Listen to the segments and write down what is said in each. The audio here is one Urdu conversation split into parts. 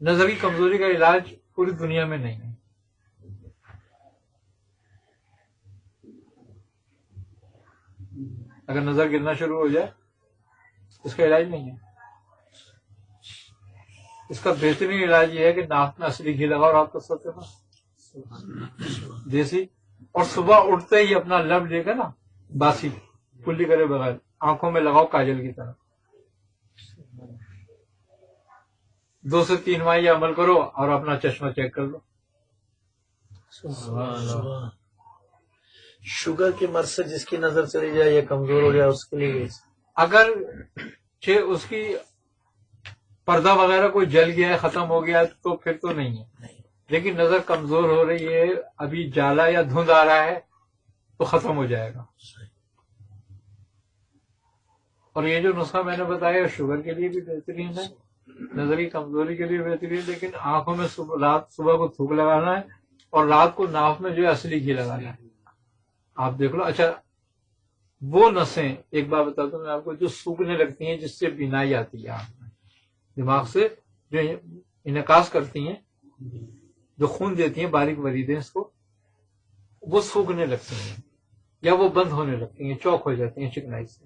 نظر کی کمزوری کا علاج پوری دنیا میں نہیں ہے. اگر نظر گرنا شروع ہو جائے اس کا علاج نہیں ہے. اس کا بہترین علاج یہ ہے کہ ناک میں اصلی گھی لگاؤ رات کو سوتے وقت دیسی، اور صبح اٹھتے ہی اپنا لب لے کر نا باسی کلی کرے بغیر آنکھوں میں لگاؤ کاجل کی طرح. 2 سے 3 ماہ یہ عمل کرو اور اپنا چشمہ چیک کر لو. شوگر کی مرض سے جس کی نظر چلی جائے یا کمزور ہو جائے اس کے لیے اگر اس کی پردہ وغیرہ کوئی جل گیا ہے ختم ہو گیا تو پھر تو نہیں ہے، لیکن نظر کمزور ہو رہی ہے ابھی جالا یا دھند آ رہا ہے تو ختم ہو جائے گا. اور یہ جو نسخہ میں نے بتایا شوگر کے لیے بھی بہترین ہے، نظر کی کمزوری کے لیے بہترین، لیکن آنکھوں میں صبح کو تھوک لگانا ہے اور رات کو ناف میں جو ہے اصلی گھی لگانا ہے. آپ دیکھ لو. اچھا وہ نسیں ایک بات بتاتا ہوں میں آپ کو جو سوکھنے لگتی ہیں جس سے بینائی آتی ہے آنکھ میں، دماغ سے جو انعکاس کرتی ہیں جو خون دیتی ہیں باریک وریدیں اس کو، وہ سوکھنے لگتی ہیں یا وہ بند ہونے لگتی ہیں، چوک ہو جاتی ہیں چکنائی سے.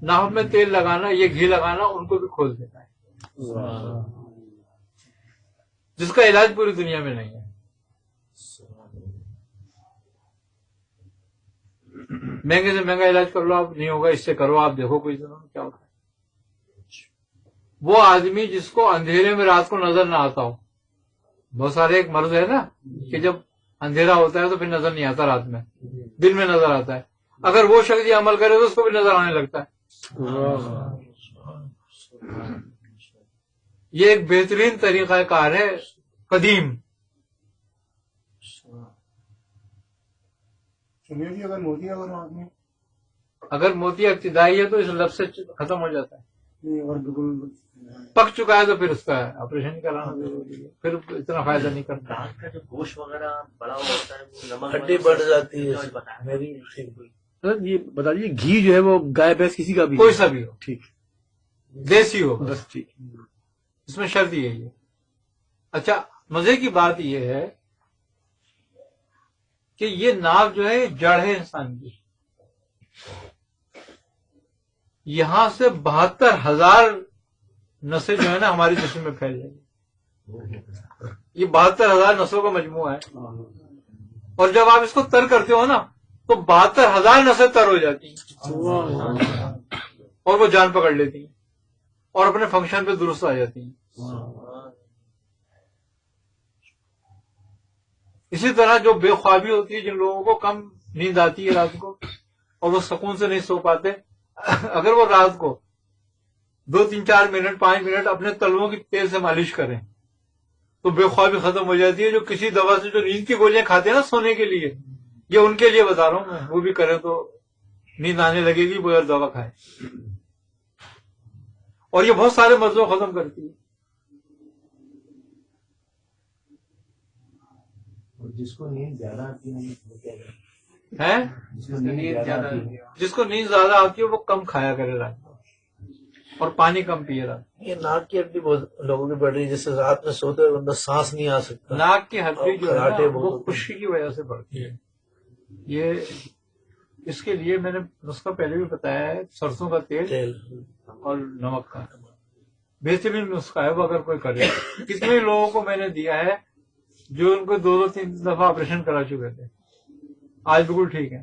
ناف میں تیل لگانا یہ گھی لگانا ان کو بھی کھول دیتا ہے، جس کا علاج پوری دنیا میں نہیں ہے. مہنگے سے مہنگا علاج کر لو آپ نہیں ہوگا، اس سے کرو آپ دیکھو کوئی زمانہ میں کیا ہوتا ہے. وہ آدمی جس کو اندھیرے میں رات کو نظر نہ آتا ہو، بہت سارے ایک مرض ہے نا کہ جب اندھیرا ہوتا ہے تو پھر نظر نہیں آتا، رات میں دن میں نظر آتا ہے. اگر وہ شخص یہ عمل کرے تو اس کو بھی نظر آنے لگتا ہے. یہ ایک بہترین طریقہ کار ہے قدیم. چلیے جی اگر موتی اگر موتی ابتدائی ہے تو اس لفظ سے ختم ہو جاتا ہے. اور بالکل پک چکا ہے تو پھر اس کا آپریشن کرانا ضروری ہے، پھر اتنا فائدہ نہیں کرتا. دانت کا جو گوشت وغیرہ بڑا ہوتا ہے وہ نمک ہڈی بڑھ جاتی ہے میری سر یہ بتا دیجیے گھی جو ہے وہ گائے بھینس کسی کا بھی کوئی سا بھی ہو، ٹھیک دیسی ہو، بس ٹھیک. اس میں شرط یہ ہے. اچھا مزے کی بات یہ ہے کہ یہ ناک جو ہے جڑ ہے انسان کی، یہاں سے 72,000 نسیں جو ہے نا ہمارے جسم میں پھیل جائیں گی. یہ 72,000 نسوں کا مجموعہ ہے، اور جب آپ اس کو تر کرتے ہو نا تو 72,000 نسیں تر ہو جاتی ہیں اور وہ جان پکڑ لیتی ہیں اور اپنے فنکشن پہ درست آ جاتی ہیں. اسی طرح جو بے خوابی ہوتی ہے، جن لوگوں کو کم نیند آتی ہے رات کو اور وہ سکون سے نہیں سو پاتے، اگر وہ رات کو 2 3 4 منٹ 5 منٹ اپنے تلووں کی تیل سے مالش کریں تو بے خوابی ختم ہو جاتی ہے. جو کسی دوا سے جو نیند کی گولیاں کھاتے ہیں نا سونے کے لیے، یہ ان کے لیے بتا رہا ہوں میں، وہ بھی کریں تو نیند آنے لگے گی بغیر دوا کھائے. اور یہ بہت سارے مرضوں کو ختم کرتی ہے. جس کو نیند زیادہ آتی ہے جس کو نیند زیادہ آتی ہے وہ کم کھایا کرے رات کو اور پانی کم پیے رات. یہ ناک کی ہڈی بہت لوگوں کی بڑھ رہی ہے، جس سے رات میں سوتے ہوئے بندہ سانس نہیں آ سکتا. ناک کی ہڈی جو ہے خراٹے نا بہت وہ ہوتے ہیں. خشکی کی وجہ سے بڑھتی ہے. یہ اس کے لیے میں نے نسخہ پہلے بھی بتایا ہے، سرسوں کا تیل اور نمک کا بہترین نسخہ ہے. وہ اگر کوئی کرے، کتنے لوگوں کو میں نے دیا ہے جو ان کو 2 3 دفعہ آپریشن کرا چکے تھے، آج بالکل ٹھیک ہے.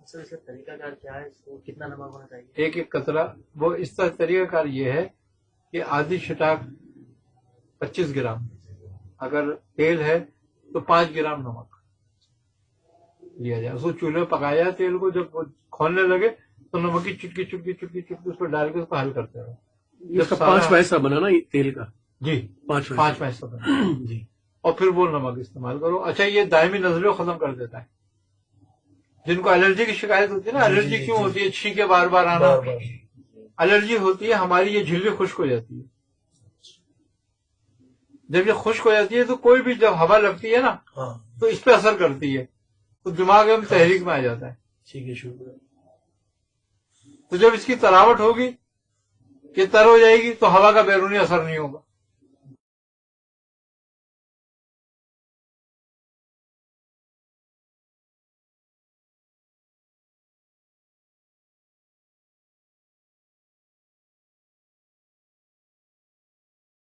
سر اس کا طریقہ کار کیا ہے؟ اس کو کتنا نمک ہونا چاہیے؟ ایک قطرہ. وہ اس کا طریقہ کار یہ ہے کہ آدھی چھٹاک 25 گرام، اگر تیل ہے تو 5 گرام نمک لیا جائے. اس کو چولہے پکایا جائے، تیل کو جب وہ کھولنے لگے تو نمک کی چٹکی چٹکی چٹکی چٹکی اس کو ڈال کے اس کو حل کرتے رہو. اس کا 5 پیسہ بنا نا یہ تیل کا، جی 5 پیسہ جی. اور پھر وہ نمک استعمال کرو. اچھا یہ دائمی نزلے کو ختم کر دیتا ہے. جن کو الرجی کی شکایت ہوتی ہے نا، الرجی کیوں ہوتی ہے؟ چھینکے بار بار آنا، الرجی ہوتی ہے ہماری یہ جھلی خشک ہو جاتی ہے. جب یہ خشک ہو جاتی ہے تو کوئی بھی جب ہوا لگتی ہے نا تو اس پہ اثر کرتی ہے تو دماغ میں تحریک میں آ جاتا ہے. ٹھیک ہے، شکریہ. تو جب اس کی تراوٹ ہوگی، یہ تر ہو جائے گی تو ہوا کا بیرونی اثر نہیں ہوگا.